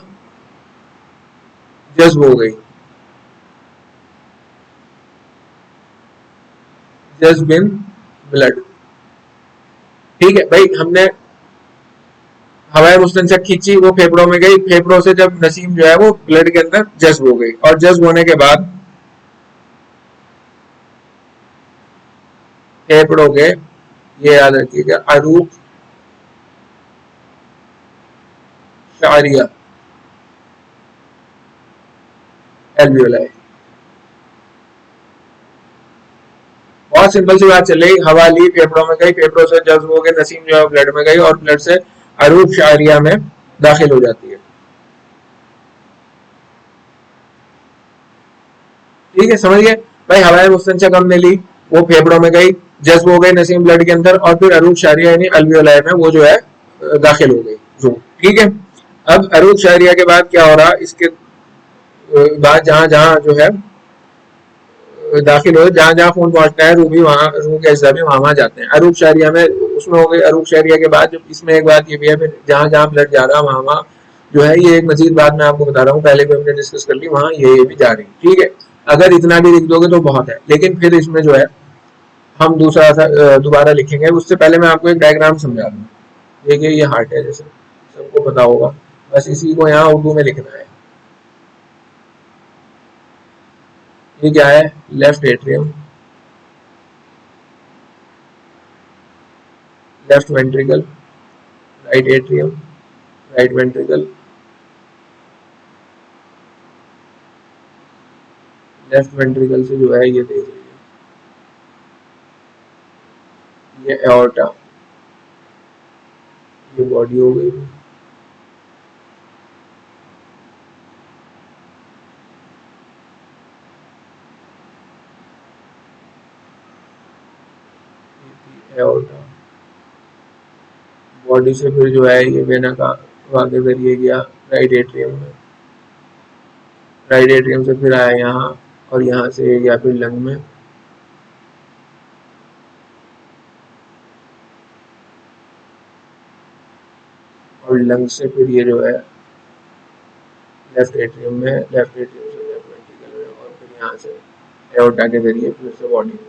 जज्ब हो गई, जज्ब इन ब्लड। ठीक है भाई, हमने हवाए मुस्तनशक खींची, वो फेफड़ों में गई, फेफड़ों से जब नसीम जो है वो ब्लड के अंदर जज्ब हो गई, और जज्ब होने के बाद फेफड़ों के, ये याद रखिएगा, अरूक शारिया एल्वियोलाई, बहुत सिंपल सी बात चल रही, हवा ली, फेफड़ों में गई, फेफड़ों से जज्ब हो के नसीम जो है ब्लड में गई और ब्लड से अरूप शारिया में दाखिल हो जाती है। ठीक है, समझ गए भाई। हवाए मुस्तंशक हमने ली, वो फेफड़ों में गई, जज्ब हो गई नसीम ब्लड के अंदर और फिर अरूप शारिया यानी अल्वियोलाई में वो जो है दाखिल हो गई। ठीक है, अब अरूप शारिया के बाद क्या हो रहा, इसके बाद जहां जहां जो है दाखिल हो, जहां जहां खून पहुंचता है रूह भी वहां, रूह के अज्जा भी वहां जाते हैं। अरूप शारिया में उसमें हो गई, अरूप शारिया के बाद इसमें एक बात ये भी है, फिर जहां जहां ब्लड जा रहा वहां वहां जो है, ये एक मजीद बात मैं आपको बता रहा हूँ, पहले भी हमने डिस्कस कर ली, वहां ये भी जा रही। ठीक है, अगर इतना भी लिख दोगे तो बहुत है, लेकिन फिर इसमें जो है हम दूसरा दोबारा लिखेंगे। उससे पहले मैं आपको एक डायग्राम समझा दूँ। देखिए ये हार्ट है, जैसे सबको पता होगा, बस इसी को यहाँ उर्दू में लिखना है। ये क्या है, left atrium, left ventricle, right atrium, right ventricle, left ventricle से जो है ये देख लीजिए, ये एओर्टा, ये बॉडी हो गई, एओर्टा, बॉडी से फिर जो है ये वेना का आगे जरिए गया राइट एट्रियम में, राइट एट्रियम से फिर आया यहाँ और यहाँ से गया फिर लंग में, और लंग से फिर ये जो है लेफ्ट एट्रियम में, लेफ्ट एट्रियम से लेफ्ट वेंट्रिकल में और फिर यहाँ से एओर्टा के जरिए फिर से बॉडी में।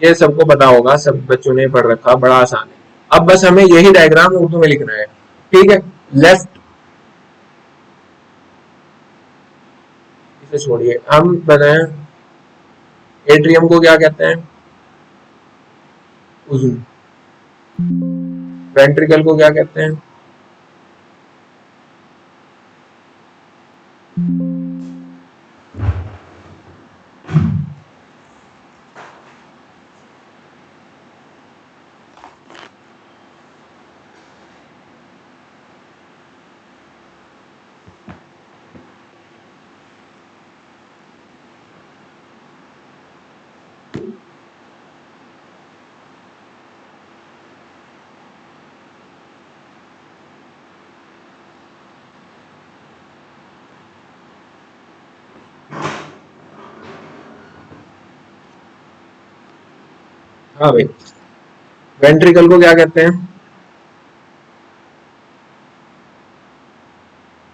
ये सबको पता होगा, सब बच्चों ने पढ़ रखा, बड़ा आसान है। अब बस हमें यही डायग्राम उर्दू में लिखना है। ठीक है, लेफ्ट, इसे छोड़िए, हम बनाए एट्रियम को क्या कहते हैं, उज़ू। वेंट्रिकल को क्या कहते हैं, हाँ भाई, वेंट्रिकल को क्या कहते हैं,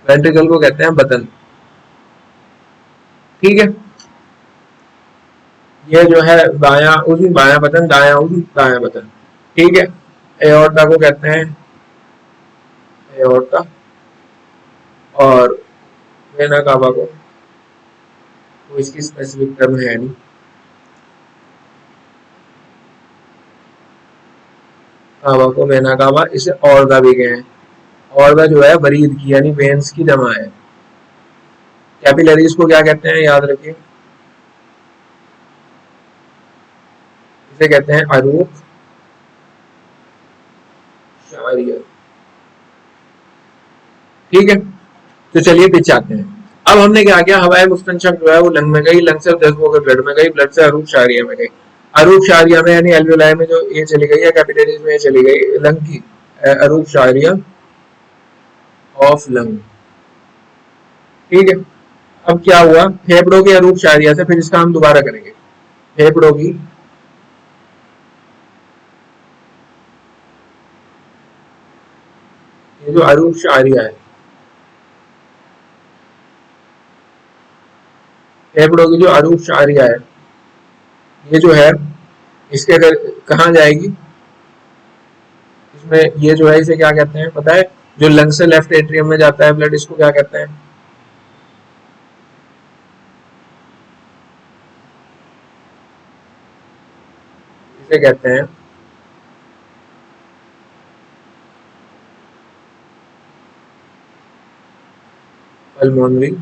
वेंट्रिकल को कहते हैं बदन। ठीक है, ये जो है बायां उज़ू, बायां बदन, दायां उज़ू, दायां बदन। ठीक है, एओर्टा को कहते हैं एओर्टा, और वेना कावा को, तो इसकी स्पेसिफिक टर्म है नहीं, कावा को वेना कावा, इसे ऑर्गा भी गए हैं। ऑर्गा जो है बरीद की यानी वेन्स की जमा है। कैपिलरीज को क्या कहते हैं, याद रखिए, इसे कहते हैं अरूप शारिया। ठीक है, तो चलिए पीछे आते हैं। अब हमने क्या किया, हवाए मुस्तंशक जो है वो लंग में गई, लंग से जज्ब होकर ब्लड में गई, ब्लड से अरूप शारिया में गई, अरूप शारिया में यानी एल्वियोलाई में जो ये चली गई है, कैपिलरीज में ये चली गई लंग की अरूप शारिया ऑफ लंग। ठीक है, अब क्या हुआ, फेफड़ों की अरूप शारिया से, फिर इसका हम दोबारा करेंगे, फेफड़ों की ये जो अरूप शारिया है, फेफड़ों की जो अरूप शारिया है, ये जो है इसके अगर कहाँ जाएगी, इसमें ये जो है इसे क्या कहते हैं पता है, जो लंग से लेफ्ट एट्रियम में जाता है ब्लड, इसको क्या कहते हैं, इसे कहते हैं पल्मोनरी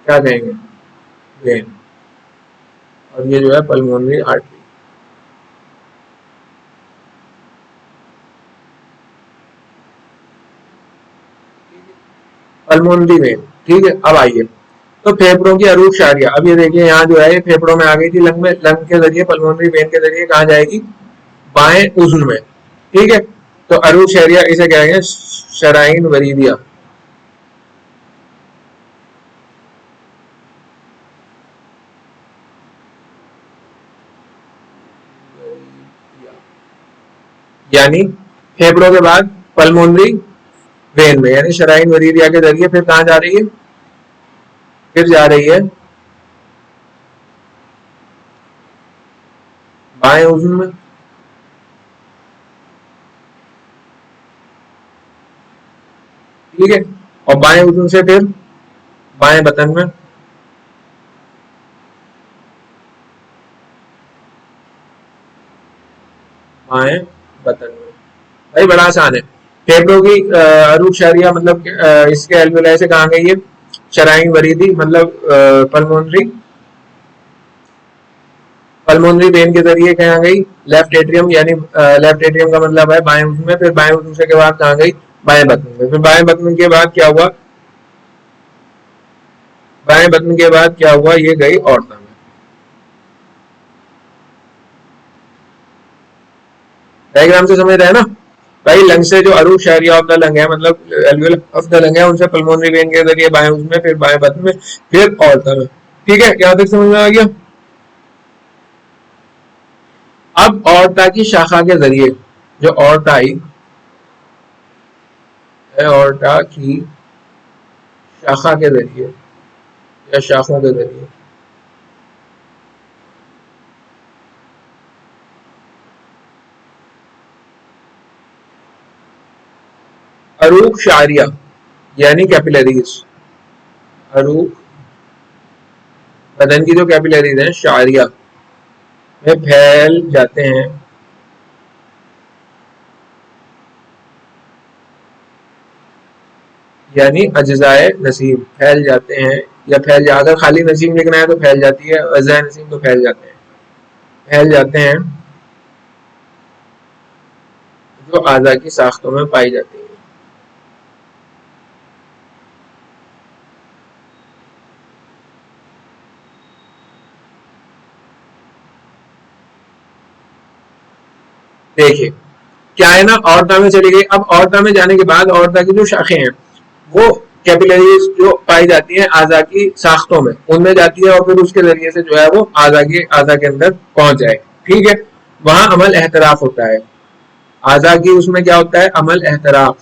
क्या कहेंगे, वेन। और ये जो है पल्मोनरी आर्टरी। पल्मोनरी वेन, ठीक है। अब आइए तो फेफड़ों की अरूप शारिया। अब ये देखिए यहाँ जो है ये फेफड़ों में आ गई थी, लंग में, लंग के जरिए पल्मोनरी वेन के जरिए कहाँ जाएगी, बाएं उज्न में, ठीक है। तो अरूप शारिया इसे कहेंगे शराइन वरीदिया। यानी फेफड़ों के बाद पल्मोनरी वेन में, यानी शराइन वरीदिया के जरिए फिर कहाँ जा रही है, फिर जा रही है बाएं उज्न में, ठीक है। और बाएं उज्न से फिर बाएं बतन में, बाएं बतन में। भाई बड़ा आसान है। फेफड़ों की अरूप शारिया मतलब इसके एल्वेलाई से कहाँ गई है, शराइन वरीदी मतलब पल्मोनरी, पल्मोनरी वेन के जरिए कहाँ गई, लेफ्ट एट्रियम, यानी लेफ्ट एट्रियम का मतलब है बाएं उज्न में, फिर बाएं उज्न से के बाद कहाँ गई, बाएं बतन में, फिर बाएं बतन के बाद क्या हुआ, बाएं बतन के बाद क्या हुआ, ये गई ऑर्टा में। डायग्राम से समझ रहे हैं ना भाई। लंग से जो अरूप शारिया ऑफ द लंग है, मतलब एल्वियल ऑफ द लंग है, उनसे पल्मोनरी वेन के जरिए बाएं उज्न में, फिर बाएं बतन में, फिर ऑर्टा में, ठीक है। यहाँ तक समझ में आ गया। अब ऑर्टा की शाखा के जरिए, जो ऑर्टा आई है, ऑर्टा की शाखा के जरिए या शाखों के जरिए अरूप शारिया यानी कैपिलरीज, अरूप बदन की जो कैपिलरीज हैं शारिया में फैल जाते हैं, यानी अज्जाए नसीम फैल जाते हैं, या फैल जा, अगर खाली नसीम लिखना है तो फैल जाती है, अज्जाए नसीम तो फैल जाते हैं, फैल जाते हैं जो आज़ा की साख्तों में पाई जाती है। देखिए क्या है ना, औरता में चली गई। अब औरता में जाने के बाद औरता की जो शाखें हैं वो कैपिलरीज जो पाई जाती है आजा की साख्तों में, उनमें जाती है, और फिर उसके जरिए से जो है वो आजा के अंदर पहुंच जाए, ठीक है। वहां अमल एहतराफ होता है, आजा की उसमें क्या होता है, अमल एहतराफ,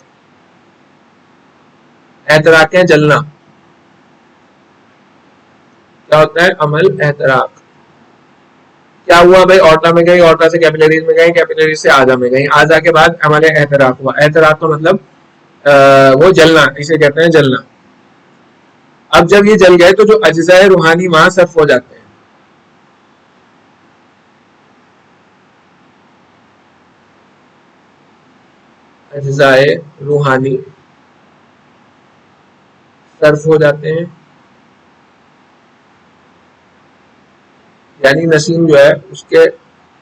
एहतराक क्या जलना, क्या होता है, अमल एहतराक। क्या हुआ भाई, ऑर्टा में गई, ऑर्टा से कैपिलरीज में गई, कैपिलरीज से आजा में गई, आजा के बाद हमारे एहतराक हुआ, एहतराक का मतलब वो जलना, इसे कहते हैं जलना। अब जब ये जल गए तो जो अज्जाए रूहानी वहां सर्फ हो जाते हैं, अज्जाए रूहानी सर्फ हो जाते हैं, यानी नसीम जो है उसके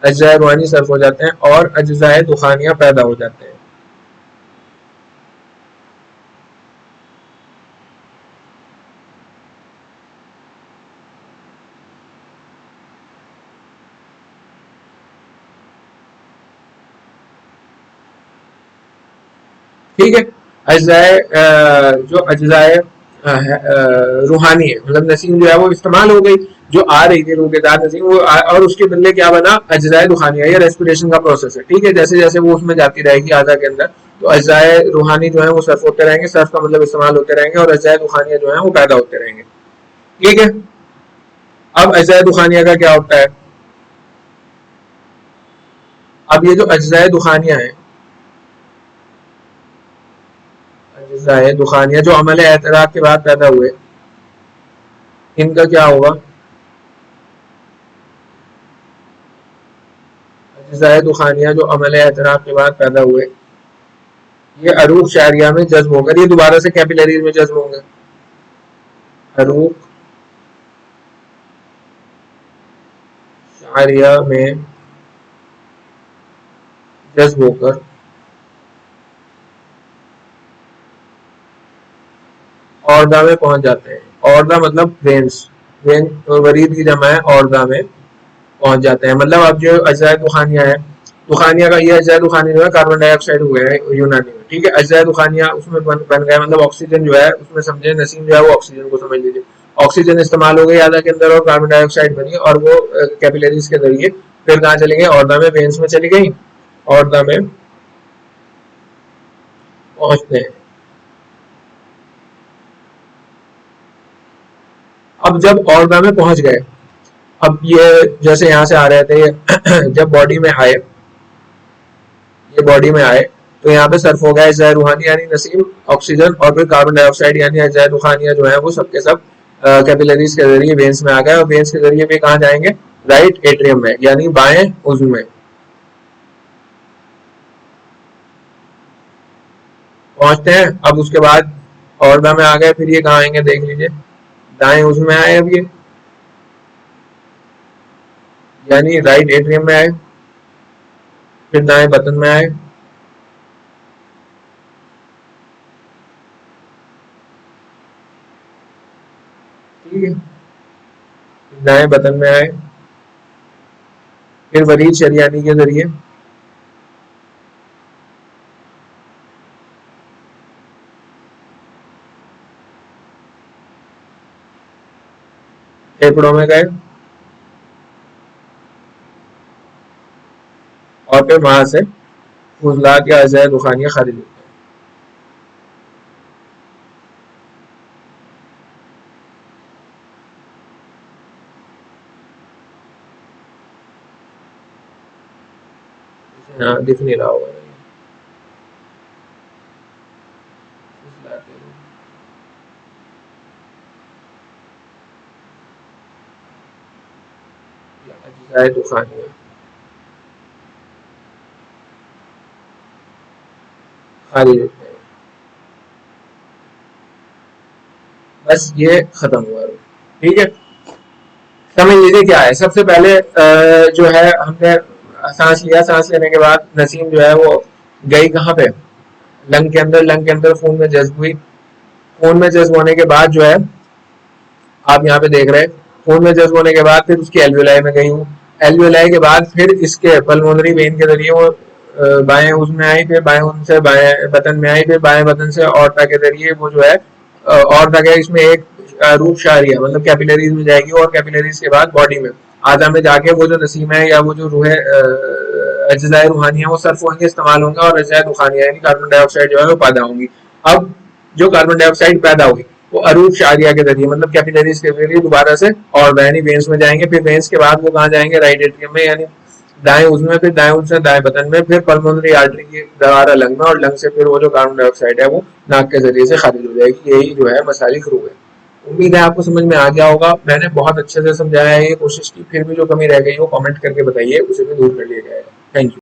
अज्जाए रूहानी सर्फ हो जाते हैं और अज्जाए दुखानिया पैदा हो जाते हैं। ठीक है। अज्जाए जो अज्जाए रूहानी है, मतलब नसीम जो है वो इस्तेमाल हो गई, जो आ रही थी रूहदार नसीम वो और उसके बदले क्या बना, अज्जाए दुखानिया, ये रेस्पिरेशन का प्रोसेस है, ठीक है। जैसे जैसे वो उसमें जाती रहेगी आजा के अंदर, तो अज्जाए रूहानी जो है वो सर्फ होते रहेंगे, सर्फ का मतलब इस्तेमाल होते रहेंगे, और अज्जाए दुखानिया जो है वो पैदा होते रहेंगे, ठीक है। अब अज्जाए दुखानिया का क्या होता है, अब ये जो अज्जाए दुखानिया है, अज्जाए दुखानिया जो अमल एतराक के बाद पैदा हुए, इनका क्या होगा, अज्जाए दुखानिया जो अमल एतराक के बाद पैदा हुए, ये अरूक शारिया में जज्ब होकर ये दोबारा से कैपिलरीज में जज्ब होंगे, अरूक आर्या में जज्ब होकर औरदा में पहुंच जाते हैं। औरदा मतलब वेंस, वेन वरीद की जमा है, औरदा में पहुंच जाते हैं। मतलब अब जो अजजा दुखानिया है, दुखानिया का ये अजजा दुखानिया जो है कार्बन डाइऑक्साइड हो गया है यूनानी में, ठीक है। अजजा दुखानिया उसमें बन गया, मतलब ऑक्सीजन जो है उसमें समझे नसीम जो है वो ऑक्सीजन को समझ लीजिए, ऑक्सीजन इस्तेमाल हो गई आधा के अंदर और कार्बन डाइऑक्साइड बनी और वो कैपिलरीज के जरिए फिर कहाँ चली गई, औरदा में, वेन्स में चली गई, औरदा में पहुंचते हैं। अब जब औरदा में पहुंच गए, अब ये जैसे यहाँ से आ रहे थे जब बॉडी में आए, ये बॉडी में आए तो यहाँ पे सर्फ हो गया अजजा रूहानी यानी नसीम, ऑक्सीजन और फिर कार्बन डाइऑक्साइड यानी अजजा दुखानिया जो है वो सबके सब कैपिलरीज के जरिए वेन्स में आ गए और वेन्स के जरिए भी कहाँ जाएंगे, राइट एट्रियम में यानी बाएं उज़्व में पहुंचते हैं। अब उसके बाद औरदा में आ गए, फिर ये कहाँ आएंगे देख लीजिए, दाएं उज़्व में आए, अब ये यानी राइट एट्रियम में आए, फिर दाएं बतन में आए, ठीक है, दाएं बतन में आए, फिर वरीद शरियानी के जरिए फेफड़ों में गए और फिर वहां से फुजलात या अजय दुखानिया खारिज होते हैं। हाँ दिख नहीं रहा होगा, अजय दुखानिया खारिज होते हैं। बस ये खत्म हुआ, ठीक है। समझ लीजिए क्या है, सबसे पहले जो है हमने सांस लिया, सांस लेने के बाद नसीम जो है वो गई कहाँ पे, लंग के अंदर, लंग के अंदर खून में जज्ब हुई, खून में जज्ब होने के बाद जो है आप यहाँ पे देख रहे हैं, खून में जज्ब होने के बाद फिर उसकी एल्वियोलाई में गई हूँ, एल्वियोलाई के बाद फिर इसके पल्मोनरी वेन के जरिए वो बाएं उज़्व में आई, फिर बाएं उज़्व से बाएं बतन में आई, फिर बाएं बतन से औरता के जरिए वो जो है औरता के इसमें एक रूप शारिया मतलब कैपिलरीज में जाएगी और कैपिलरीज के बाद बॉडी में आधा में जाके वो जो नसीम है या वो जो रूह है अज्जाए रूहानिया वो सर्फ होंगे, इस्तेमाल होंगे और अज्जाए दुखानिया यानी कार्बन डाइऑक्साइड जो है वो पैदा होंगी। अब जो कार्बन डाइऑक्साइड पैदा होगी वो अरूप शारिया के जरिए मतलब कैपिलरीज के जरिए दोबारा से और यानी वेन्स में जाएंगे, फिर वेन्स के बाद वो कहाँ जाएंगे, राइट एट्रियम में यानी दाएं उसमें, फिर दाएं उनसे दाएं बतन में, फिर पल्मोनरी आर्टरी की दोबारा लंग में और लंग से फिर वो जो कार्बन डाइऑक्साइड है वो नाक के जरिए से खारिज हो जाएगी। यही जो है मसालिक रूह है। उम्मीद है आपको समझ में आ गया होगा, मैंने बहुत अच्छे से समझाया है, ये कोशिश की, फिर भी जो कमी रह गई हो कमेंट करके बताइए, उसे भी दूर कर लिया जाएगा। Thank you.